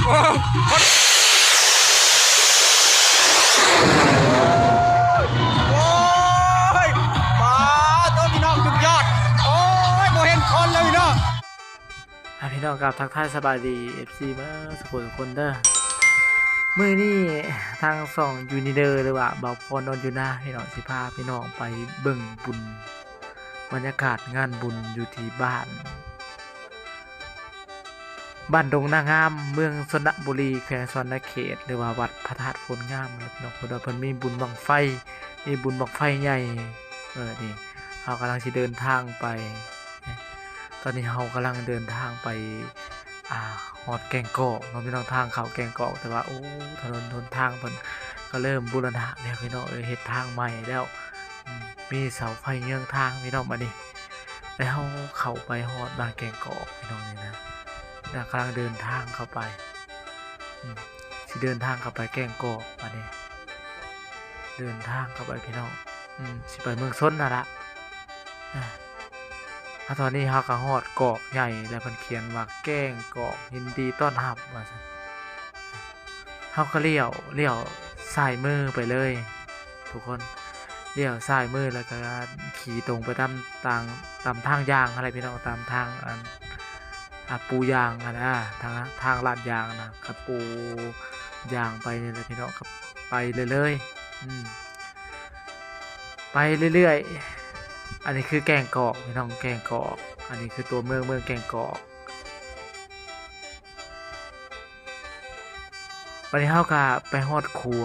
โอ้โอ้ยมาตัวพี่น้องสุดยอดโอ้ยโมเห็นคนเลยพี่น้องพี่น้องกับทักทายสบายดี FC มาสุขทุกคนเด้อมื้อนี้ทางส่องยูนิเดอร์หรือว่าเบาพรนอนอยู่นะพี่น้องสิพาพี่น้องไปเบิ่งบุญบรรยากาศงานบุญอยู่ที่บ้านดงนางามเมืองสระบุรีแขวงสวรรณเขตหรือว่าวัดพระธาตุโพนงามพี่น้องเพิ่นมีบุญบั้งไฟใหญ่นี่เฮากำลังสิเดินทางไปตอนนี้เฮากำลังเดินทางไปฮอดแก่งกอกเนาะพี่น้องทางเข้าแก่งกอกแต่ว่าโอ้ถนนหนทางเพิ่นก็เริ่มบูรณะแล้วพี่น้องเฮ็ดทางใหม่แล้วมีเสาไฟเยื้องทางพี่น้องบัดนี้แล้วเฮาเข้าไปฮอดบ้านแก่งกอกพี่น้องนี่นะกำลังเดินทางเข้าไปสิเดินทางเข้าไปแก่งกอกบัดนี้เดินทางเข้าไปพี่น้องสิไปเมืองซนน่ะล่ะตอนนี้เฮาก็ฮอดเกาะใหญ่แล้วเพิ่นเขียนว่าแก้งเกาะยินดีต้อนรับว่าซั่นเฮาก็เลี้ยวซ้ายมือไปเลยทุกคนเลี้ยวซ้ายมือแล้วก็ขี่ตรงไปตามทางยางอะไรพี่น้องตามทางปูยางทางลาดยางนะครับปูยางไปนี่แหละพี่น้องครับไปเรื่อยๆไปเรื่อยๆอันนี้คือแก่งกอกพี่น้องแก่งกอกอันนี้คือตัวเมืองแก่งกอกวันนี้เฮาก็ไปฮอดขั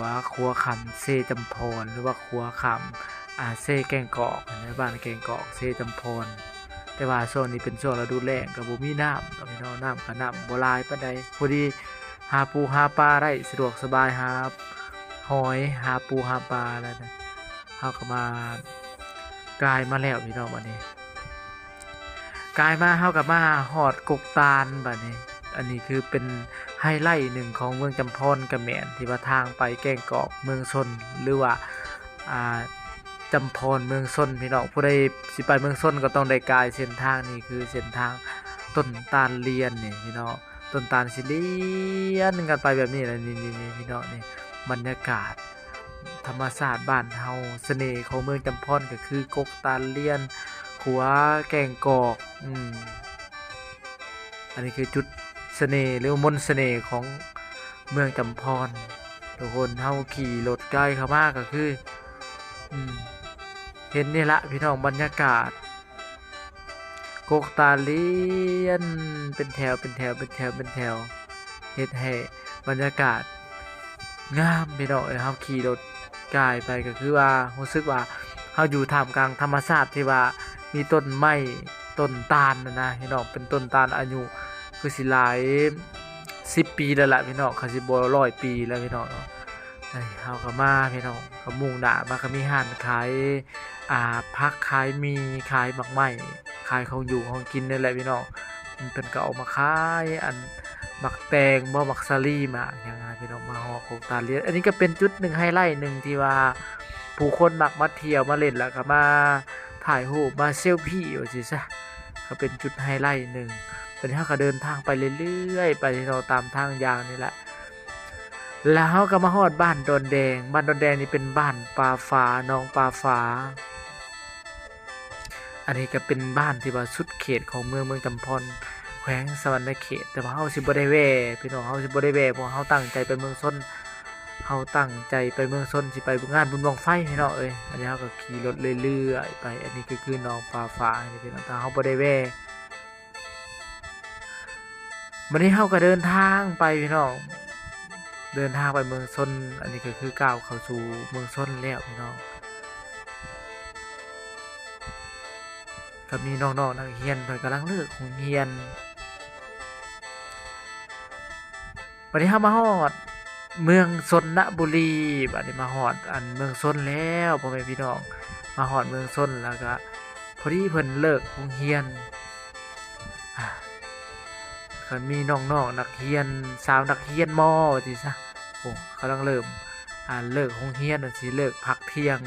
วคำเซจำพรหรือว่าขัวคำเซแก่งกอกในบ้านแก่งกอกเซจำพรแต่ว่าช่วงนี้เป็นช่วงฤดูแล้งก็บ่มีน้ำก็พี่น้องน้ำก็น้ำบ่หลายปานใดพอดีหาปูหาปลาได้สะดวกสบายหาหอยหาปูหาปลาแล้วนะเฮาก็มากายมาแล้วพี่น้องบัดนี้กายมาเฮากับมาฮอดกกตาลบัดนี้อันนี้คือเป็นไฮไลท์หนึ่งของเมืองจำพรกระแม่นที่ว่าทางไปแก่งกอกเมืองชนหรือว่าจำพรเมืองชนพี่น้องผู้ใดสิไปเมืองชนก็ต้องได้กายเส้นทางนี้คือเส้นทางต้นตาลเลียนนี่พี่น้องต้นตาลสิเลียนกันไปแบบนี้แหละนี่พี่น้องนี่บรรยากาศธรรมชาติบ้านเฮาเสน่ห์ของเมืองจำพรก็คือกกตาลเลียนขัวแก่งกอกอันนี้คือจุดเสน่ห์หรือมนต์เสน่ห์ของเมืองจำพรทุกคนเฮาขี่รถใกล้เข้ามาก็คือเห็นนี่ละพี่น้องบรรยากาศกกตาเลียนเป็นแถวเฮ็ดให้บรรยากาศงามพี่น้องเฮาขี่รถใกล้ไปก็คือว่ารู้สึกว่าเฮาอยู่ท่ามกลางธรรมชาติที่ว่ามีต้นไม้ต้นตาลนะพี่น้องเป็นต้นตาลอายุคือสิหลาย10 ปีแล้วล่ะพี่น้องเขาสิบ่100 ปีแล้วพี่น้องเนาะเฮาก็มาพี่น้องก็มุ่งหน้ามาก็มีร้านขายผักขายมีขายหมักไหม้ขายของอยู่ของกินนี่แหละพี่น้องมันเพิ่นก็เอามาขายอันหมักแตงบ่หมักสาลี่มาอย่างนั้นพี่น้องมาฮอโคกตาเลียนอันนี้ก็เป็นจุดหนึ่งไฮไลท์หนึ่งที่ว่าผู้คนมักมาเที่ยวมาเล่นแล้วก็มาถ่ายรูปมาเซลฟี่ว่าสิซะก็เป็นจุดไฮไลท์หนึ่งตอนนี้เฮาก็เดินทางไปเรื่อยๆไปเราตามทางยางนี่แหละแล้วเฮาก็มาฮอดบ้านดอนแดงนี่เป็นบ้านปลาฟ้าน้องปลาฟ้าอันนี้ก็เป็นบ้านที่ว่าสุดเขตของเมืองจำพรแขวงสวรรณเขตแต่ว่าเฮาสิบ่ได้แว่พี่น้องเฮาสิบ่ได้แว่เพราะเฮาตั้งใจไปเมืองชนเฮาตั้งใจไปเมืองชนสิไปงานบุญบั้งไฟพี่น้องอันนี้เฮาก็ขี่รถเรื่อยๆไปอันนี้ก็คือน้องปลาฟ้านี่พี่น้องแต่เฮาบ่ได้แว่วันนี้เฮาก็เดินทางไปพี่น้องเดินทางไปเมืองชนอันนี้ก็คือก้าวเข้าสู่เมืองชนแล้วพี่น้องก็มีน้องๆนักเรียนเพิ่นกำลังเลิกโรงเรียนวันนี้เฮามาฮอดเมืองชนบุรีบัดนี้มาฮอดอันเมืองชนแล้วพ่อแม่พี่น้องมาฮอดเมืองชนแล้วก็พอดีเพิ่นเลิกโรงเรียนก็มีน้องๆนักเรียนสาวนักเรียนม.ว่าสิซะโอ้กำลังเริ่มเลิกโรงเรียนว่าสิเลิกพักเที่ยง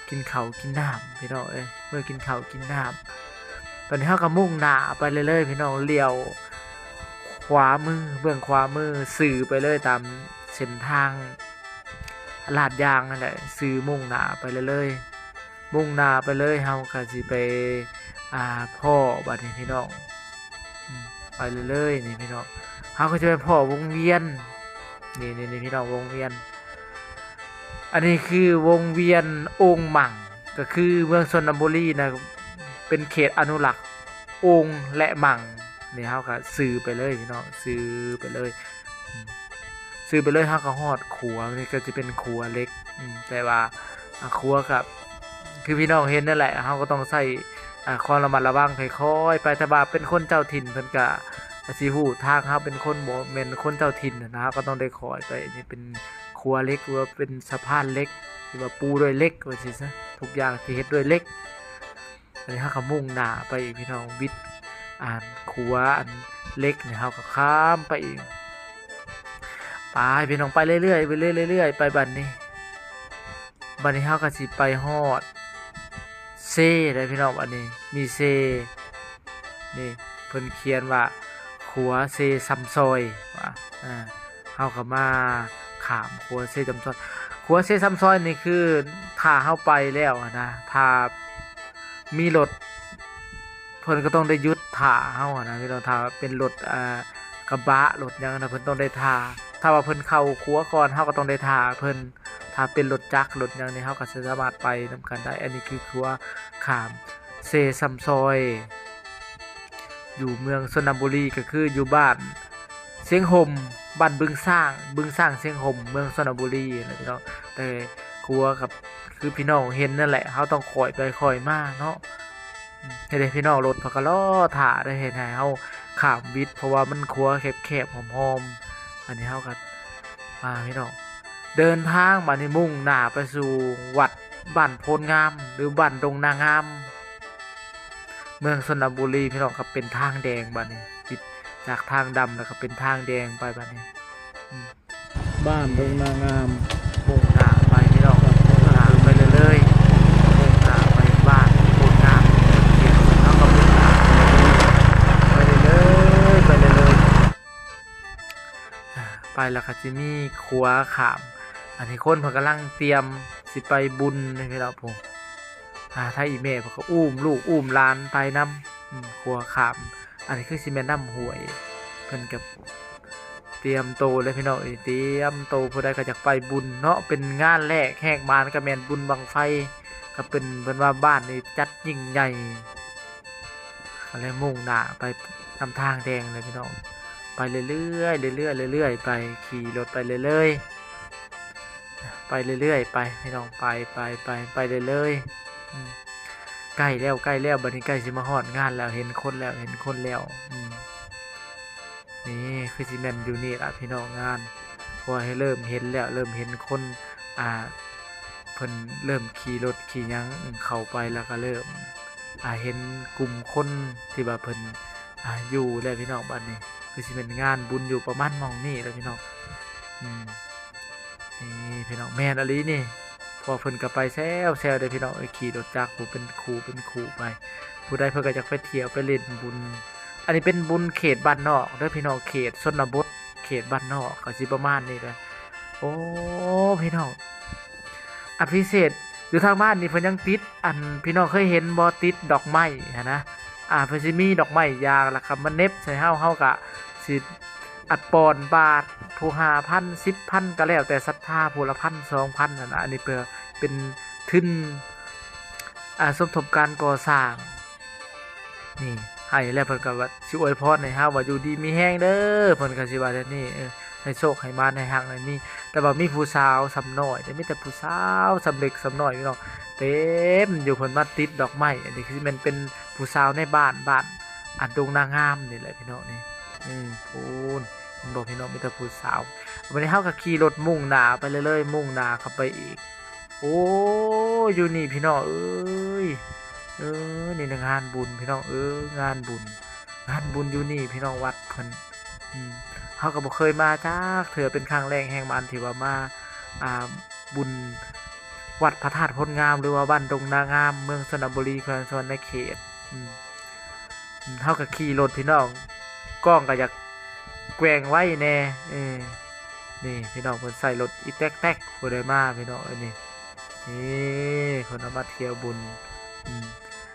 กินข้าวกินน้ำพี่น้องเมื่อกินข้าวกินน้ำตอนนี้เฮาก็มุ่งหน้าไปเรื่อยๆพี่น้องเลี้ยวข วามือเบื้องขวามือสื่อไปเลยตามเส้นทางลาดยางนั่นแหละสื่อมุ่งหน้าไปเรื่อยๆมุ่งหน้าไปเลยเฮาก็สิไปพ่อบัดนี้พี่น้องไปเรื่อยๆนี่พี่น้องเฮาก็จะไปพ่อวงเวียนนี่พี่น้องวงเวียนอันนี้คือวงเวียนองค์หมั่งก็คือเมืองชนบุรีนะเป็นเขตอนุรักษ์องค์และหมั่งนี่เฮาก็ซื้อไปเลยพี่น้องซื้อไปเลยเฮาก็ฮอดขัวนี่ก็จะเป็นขัวเล็กแต่ว่าขัวกับคือพี่น้องเห็นนั่นแหละเฮาก็ต้องใส่ความระมัดระวังค่อยๆไปแต่ว่าเป็นคนเจ้าถิ่นเพิ่นก็สิฮู้ทางเฮาเป็นคนบ่แม่นคนเจ้าถิ่นนะก็ต้องได้คอยไปนี่เป็นขัวเล็กหรือว่าเป็นสะพานเล็กที่ว่าปูด้วยเหล็กว่าสิซะทุกอย่างที่เฮ็ดด้วยเหล็กอันนี้เฮาก็มุ่งหน้าไปอีกพี่น้องวิทย์ขัวอันเล็กเนี่ยเฮาก็ข้ามไปอีกไปพี่น้องไปเรื่อยๆไปเรื่อยๆไปบัดนี้เฮาก็สิไปฮอดเซได้พี่น้องอันนี้มีเซนี่เพิ่นเขียนว่าขัวเซซัมซอยว่าเฮาก็มาขามขัวเซซัมซอยขัวเซซัมซอยนี่คือถ้าเฮาไปแล้วนะถ้ามีรถเพิ่นก็ต้องได้หยุดท่าเฮานะพี่น้องถ้าเป็นรถกระบะรถหยังนะเพิ่นต้องได้ท่าถ้าว่าเพิ่นเข้าขัวก่อนเฮาก็ต้องได้ท่าเพิ่นถ้าเป็นรถจักรรถหยังนี่เฮาก็สามารถไปนำกันได้อันนี้คือขัวขามเซซัมซอยอยู่เมืองชนบุรีก็คืออยู่บ้านเสียงห่มบ้านบึงสร้างเสียงห่มเมืองชนบุรีนะพี่น้องแต่ขัวกับคือพี่น้องเห็นนั่นแหละเฮาต้องคอยไปคอยมาเนาะให้ได้พี่น้องรถพะกะล้อถ่าได้เห็นให้เฮาข้ามวิทย์เพราะว่ามันขัวแคบๆหอมๆอันนี้เฮาก็พี่น้องเดินทางมาในมุ่งหน้าไปสู่วัดบ้านโพนงามหรือบ้านดงนางามเมืองชนบุรีพี่น้องครับเป็นทางแดงบัดนี้ปิดจากทางดำแล้วก็เป็นทางแดงไปบัดนี้บ้านดงนางามมุ่งหน้าไปพี่น้องมุ่งหน้าไปเรื่อยๆมุ่งหน้าไปบ้านโพนงามเขตเฮาก็มุ่งหน้าไปเรื่อยๆไปเรื่อยๆไปแล้วก็สิมีขัวขามอันนี้คนเพิ่นกำลังเตรียมสิไปบุญนี่พี่น้องผมถ้าอีเมลเพิ่นก็อุ้มลูกอุ้มหลานไปนำขัวขามอันนี้คือสิแม่นน้ำห้วยเพิ่นก็เตรียมโตเลยพี่น้องเตรียมโตผู้ใดก็อยากไปบุญเนาะเป็นงานแรกแหกมานก็แม่นบุญบังไฟก็เป็นเพิ่นว่าบ้านนี่จัดยิ่งใหญ่ก็เลยมุ่งหน้าไปนำทางแดงเลยพี่น้องไปเรื่อยๆไปขี่รถไปเรื่อยๆไปเรื่อยๆไปพี่น้องไปเรื่อยๆใกล้แล้วบัดนี้ใกล้สิมาฮอดงานแล้วเห็นคนแล้วนี่คือสิแม่นอยู่นี่ล่ะพี่น้องงานพอให้เริ่มเห็นแล้วเริ่มเห็นคนเพิ่นเริ่มขี่รถขี่หยังเข้าไปแล้วก็เริ่มเห็นกลุ่มคนที่ว่าเพิ่นอยู่แล้วพี่น้องบัดนี้คือสิเป็นงานบุญอยู่ประมาณหม้องนี้แล้วพี่น้องนี่พี่น้องแม่นอลีนี่พอเพิ่นก็ไปแซวได้พี่น้องขี่รถจักรผู้เป็นครูไปผู้ใดเพิ่นก็อยากไปเที่ยวไปเล่นบุญอันนี้เป็นบุญเขตบ้านนอกเด้อพี่น้องเขตชนบทเขตบ้านนอกก็สิประมาณนี้แหละโอ้พี่น้องพิเศษอยู่ทางบ้านนี่เพิ่นยังติดพี่น้องเคยเห็นบ่ติดดอกไม้นะเพิ่นสิมีดอกไม้ยางล่ะครับมันเน็บใส่เฮาก็สิอัดปอนบาทผู้ 5,000 10,000ก็แล้วแต่ศรัทธาผู้ละ 1,000 2,000นั่นน่ะอันนี้เพื่อเป็นทุนสมทบการก่อสร้างนี่ให้แล้วเพิ่นก็ว่าสิอวยพรให้เฮาว่าอยู่ดีมีแฮงเด้อเพิ่นก็สิว่าแบบนี้ให้โชคให้มานให้ฮักให้มีแต่ว่ามีผู้สาวสำน้อยแต่มีแต่ผู้สาวสำเด็กสำน้อยพี่น้องเต็มอยู่เพิ่นมาติดดอกไม้อันนี้คือมันเป็นผู้สาวในบ้านอันดงนางงามนี่แหละพี่น้องนี่พูนบอกพี่น้องมีแต่ผู้สาววันนี้เฮาก็ขี่รถมุ่งหน้าไปเรื่อยๆมุ่งหน้าเข้าไปอีกโอ้อยู่นี่พี่น้องนี่งานบุญพี่น้องงานบุญอยู่นี่พี่น้องวัดเพิ่นเฮาก็บ่เคยมาจักเถื่อเป็นครั้งแรกแห่งมันที่ว่ามาบุญวัดพระธาตุพนงามหรือว่าบ้านดงนางามเมืองสระบุรีแขวงสวรรณเขตเฮาก็ขี่รถพี่น้องกล้องก็อยาก กว่งไว้แน่นี่พี่น้องเพิ่นใส่รถอีแต๊กๆผู้ใดมาพี่น้องนี่คนเอามาเที่ยวบุญ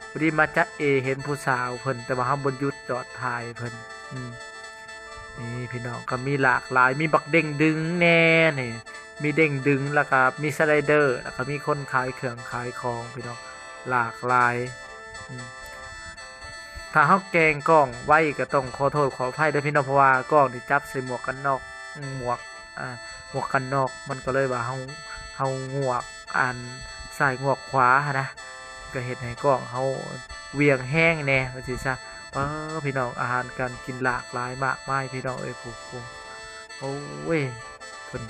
พอดีมาจ๊ะเอเห็นผู้สาวเพิ่นแต่ว่าเฮาบ่หยุดจอดถ่ายเพิ่นนี่พี่น้องก็มีหลากหลายมีบักเด้งดึงแน่นี่มีเด้งดึงแล้วก็มีสไลเดอร์แล้วก็มีคนขายเครื่องขายของพี่น้องหลากหลายถ้าเฮาแกงกล้องไว้ก็ต้องขอโทษขออภัยด้วยพี่น้องเพราะว่ากล้องนี่จับใส่หมวกกันน็อกหมวกกันน็อกมันก็เลยว่าเฮางวกซ้ายงวกขวานะก็เฮ็ดให้กล้องเฮาเวียงแห้งแน่ว่าสิซะพี่น้องอาหารการกินหลากหลายมากมายพี่น้องผู้โอ้ยเพิ่น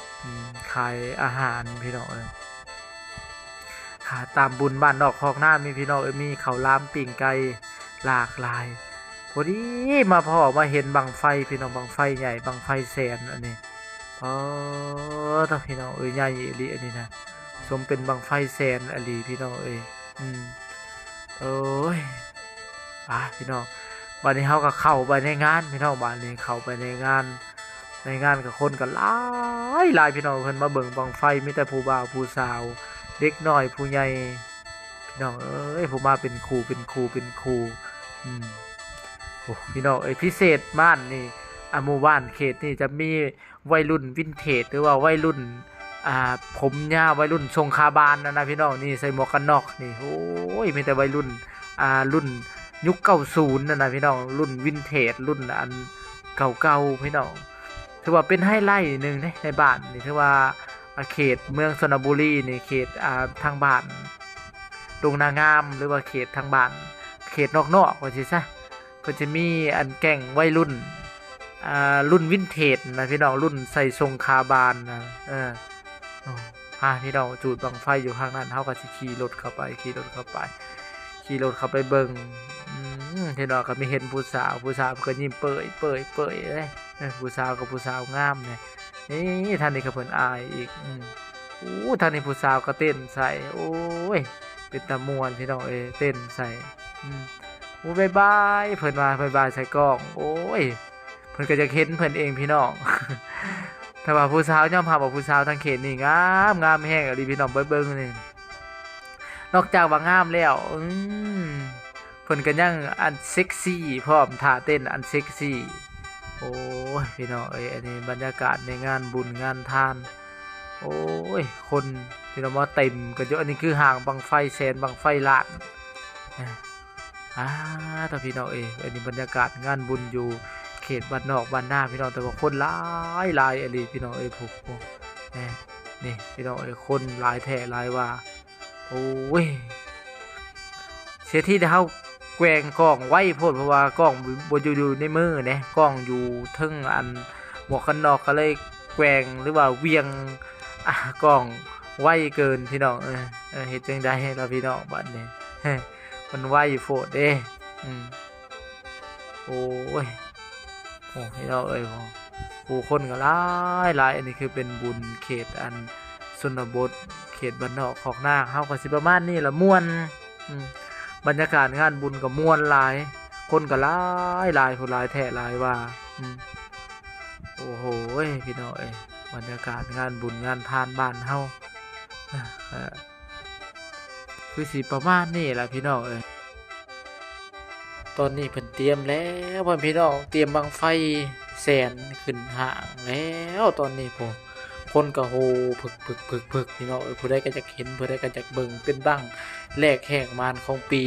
ขายอาหารพี่น้องขายตามบุญบ้านนอกคอกหน้ามีพี่น้องมีข้าวหลามปิ้งไก่หลากหลายพอดีมามาเห็นบังไฟพี่น้องบังไฟใหญ่บังไฟแสนอันนี้ถ้าพี่น้องใหญ่อีหลีอันนี้นะสมเป็นบังไฟแสนอหลีพี่น้องโอ้ยพี่น้องวันนี้เขาก็เข้าไปในงานพี่น้องบ้านนี้เข้าไปในงานกับคนกันหลายพี่น้องเพิ่นมาเบิ่งบังไฟมีแต่ผู้บ่าวผู้สาวเด็กน้อยผู้ใหญ่พี่น้องผู้มาเป็นครูโอ้พี่น้องพิเศษม่านนี่หมู่บ้านเขตนี่จะมีวัยรุ่นวินเทจหรือว่าวัยรุ่นผมยาววัยรุ่นชงคาบานนะพี่น้องนี่ใส่หมวกกันน็อกนี่โอ้ยมีแต่วัยรุ่นรุ่นยุค90นะพี่น้องรุ่นวินเทจรุ่นอันเก่าๆพี่น้องถือว่าเป็นไฮไลท์หนึ่งในบ้านนี่ถือว่าเขตเมืองชลบุรีนี่เขตทางบ้านดงนางามหรือว่าเขตทางบ้านเขตนอกว่าสิซะก็จะมีอันแก่งวัยรุ่นรุ่นวินเทจนะพี่น้องรุ่นใส่ทรงคาบานนะพี่น้องจูดบังไฟอยู่ข้างนั้นเฮาก็สิขี่รถเข้าไปเบิ่งพี่น้องก็มีเห็นผู้สาวก็ยิ้มเปื่อยเลยผู้สาวกับผู้สาวงามเนี่ยนี่ท่านนี้ก็เพิ่นอายอีกท่านนี้ผู้สาวก็เต้นใส่โอ้ยเป็นตะมวนพี่น้องเต้นใส่บ๊ายบายเพิ่นมาบ๊ายบายใส่กล้องโอ้ยเพิ่นก็จะเห็นเพิ่นเองพี่น้องแต่ว่าผู้สาวยอมรับว่าผู้สาวทางเขตนี่งามแฮงอะดิพี่น้องเบิ่งนี่นอกจากว่างามแล้วเพิ่นก็ยังอันเซ็กซี่พร้อมท่าเต้นอันเซ็กซี่โอ้ยพี่น้องอันนี้บรรยากาศในงานบุญงานทานโอ้ยคนพี่น้องว่าเต็มกันเยอะอันนี้คือห่างบังไฟแสนบังไฟล้านถ้าพี่น้องอันนี้บรรยากาศงานบุญอยู่เขตบ้านนอกบ้านหน้าพี่น้องแต่ว่าคนหลายอันนี้พี่น้องพวกนี่พี่น้องคนหลายแท้หลายว่าโอ้ยเสียที่เฮาแกว่งกล้องไว้โพดเพราะว่ากล้องบ่อยู่ในมือเนี่ยกล้องอยู่ทึ่งอันหมวกกันน็อกก็เลยแกว่งหรือว่าเวียงกล้องไว้เกินพี่น้องเฮ็ดจังได๋ล่ะพี่น้องบัดนี้มันไว้โพดเด้โอ้ยพี่น้องผู้คนก็หลายอันนี้คือเป็นบุญเขตอันชนบทเขตบ้านนอกคอกนาเฮาก็สิประมาณนี้ล่ะม่วนบรรยากาศงานบุญก็ม่วนหลายคนก็หลายผู้หลายแท้หลายว่าโอ้โหพี่น้องบรรยากาศงานบุญงานทานบ้านเฮาคือสิประมาณนี้ล่ะพี่น้องตอนนี้เพิ่นเตรียมแล้วพ่อพี่น้องเตรียมบังไฟแสนขึ้นห่างแล้วตอนนี้ผมคนก็โหพึกพี่น้องผู้ใดก็จะเห็นผู้ใดก็จะเบิ่งเป็นบังแรกแห่งมานของปี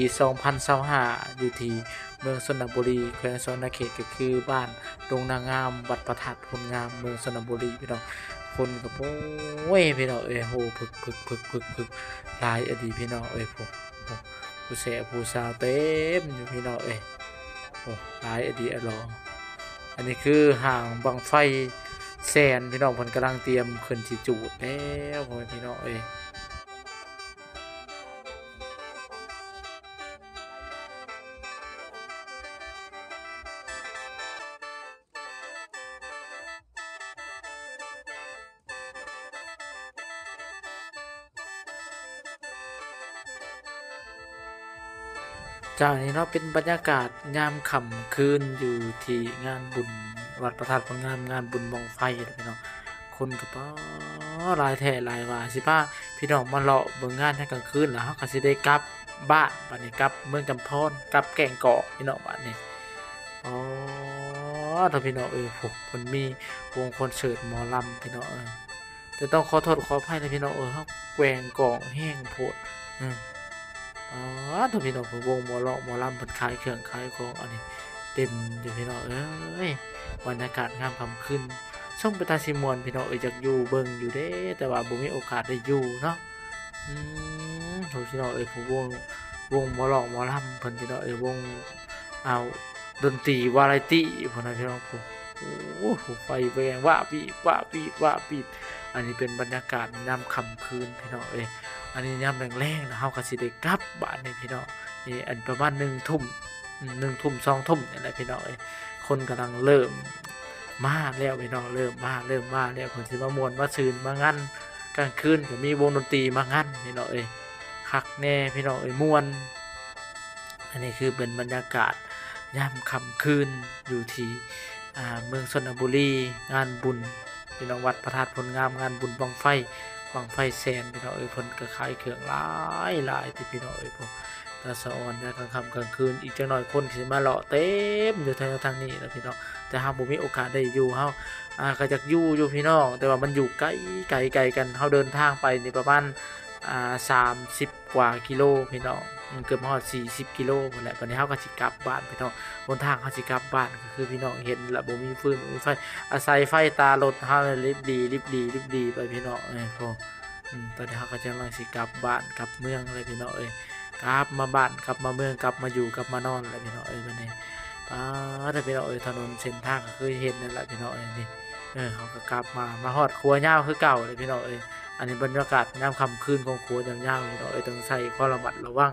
2025อยู่ที่เมืองชลบุรีแขวงชนเขตก็คือบ้านดงนางามวัดประทัดพลงามเมืองชลบุรีพี่น้องคนก็โอ้ยพี่น้องโหพึกหลายอดีพี่น้องผมผู้แสบผู้สาวเต็มอยู่พี่น้องโอ้หลายอดีอันนี้คือห่างบังไฟแสนพี่น้องเพิ่นกำลังเตรียมขึ้นสิจูดแล้วพี่น้องจากนี้เนาะเป็นบรรยากาศยามค่ำคืนอยู่ที่งานบุญโ วัดพระธาตุผลงามงานบุญบั้งไฟเด้อพี่น้องคนก็ป้อหลายแท้หลายว่าสิพาพี่น้องมาเลาะเบิ่งงานในกลางคืนแล้วเฮาก็สิได้กลับบ้านบัดนี้กลับเมืองจำพรกลับแก่งกอกพี่น้องบัดนี้อ๋อถ้าพี่น้องพวกเพิ่นมีวงคอนเสิร์ตหมอลำพี่น้องแต่ต้องขอโทษขออภัยนะพี่น้องเฮาแกว่งกองแห้งโพดอ๋อถ้าพี่น้องวงหมอเลาะหมอลำเพิ่นขายเครื่องขายของอันนี้เต็มอยู่พี่น้องบรรยากาศงามค่ำคืนส่งไปตาสิมวนพี่น้องอยากอยู่เบิ่งอยู่เด้แต่ว่าบ่มีโอกาสได้อยู่เนาะโหพี่น้องผู้วงหมอเลาะหมอลำเพิ่นพี่น้องวงเอาดนตรีวาไรตี้พุ่นน่ะพี่น้องโอ้โหไฟแวงว่าปีว่าปีว่าปีอันนี้เป็นบรรยากาศยามค่ำคืนพี่น้องอันนี้ยามแรงๆนะเฮาก็สิได้กลับบ้านนี่พี่น้องอันประมาณ1 ทุ่ม2 ทุ่มนี่แหละพี่น้องคนกำลังเริ่มมาแล้วพี่น้องเริ่มมาแล้วเพิ่นสิมาม่วนมาชื่นมางานกลางคืนก็มีวงดนตรีมางานพี่น้องคักแน่พี่น้องม่วนอันนี้คือเป็นบรรยากาศยามค่ำคืนอยู่ที่เมืองชลบุรีงานบุญพี่น้องวัดพระธาตุผลงามงานบุญบั้งไฟแสนพี่น้องเพิ่นก็ขายเครื่องหลายที่พี่น้องพวกตาสะออนกลางค่ำกลางคืนอีกจักหน่อยคนสิมาเลาะเต็มอยู่ทางนี้นะพี่น้องแต่เฮาบ่มีโอกาสได้อยู่เฮาก็อยากอยู่พี่น้องแต่ว่ามันอยู่ไกลกันเฮาเดินทางไปนี่ประมาณ30 กว่ากิโลพี่น้องเกือบฮอด40 กิโลพุ่นแหละตอนนี้เฮาก็สิกลับบ้านพี่น้องบนทางเฮาสิกลับบ้านก็คือพี่น้องเห็นแล้วบ่มีฟืนบ่มีไฟอาศัยไฟตารถเฮารีบดีไปพี่น้องพอตอนนี้เฮาก็กำลังสิกลับบ้านกลับเมืองเลยพี่น้องกลับมาบ้านกลับมาเมืองกลับมาอยู่กลับมานอนแล้วพี่น้องบัดนี้ถ้าพี่น้องถนนเส้นทางก็คือเห็นนั่นแหละพี่น้องนี่เขาก็กลับมาฮอดครัวยาวคือเก่าเลยพี่น้องอันนี้บรรยากาศยามค่ำคืนของครัวยาวๆพี่น้องต้องใส่ความระมัดระวัง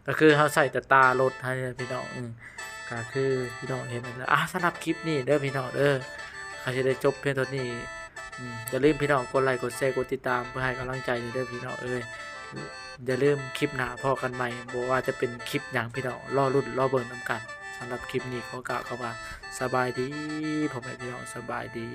ก็คือเฮาใส่แต่ตารถให้พี่น้องก็คือพี่น้องเห็นนั่นแหละสำหรับคลิปนี้เด้อพี่น้องใครจะได้จบเพียงเท่านี้อย่าลืมพี่น้องกดไลค์กดแชร์กดติดตามเพื่อให้กำลังใจเด้อพี่น้องอย่าลืมคลิปหน้าพอกันใหม่บ่ว่าจะเป็นคลิปหยังพี่น้องรอรุ่นรอเบิ่งนำกันสำหรับคลิปนี้ขอกล่าวคำว่าสบายดีผมพี่น้องสบายดี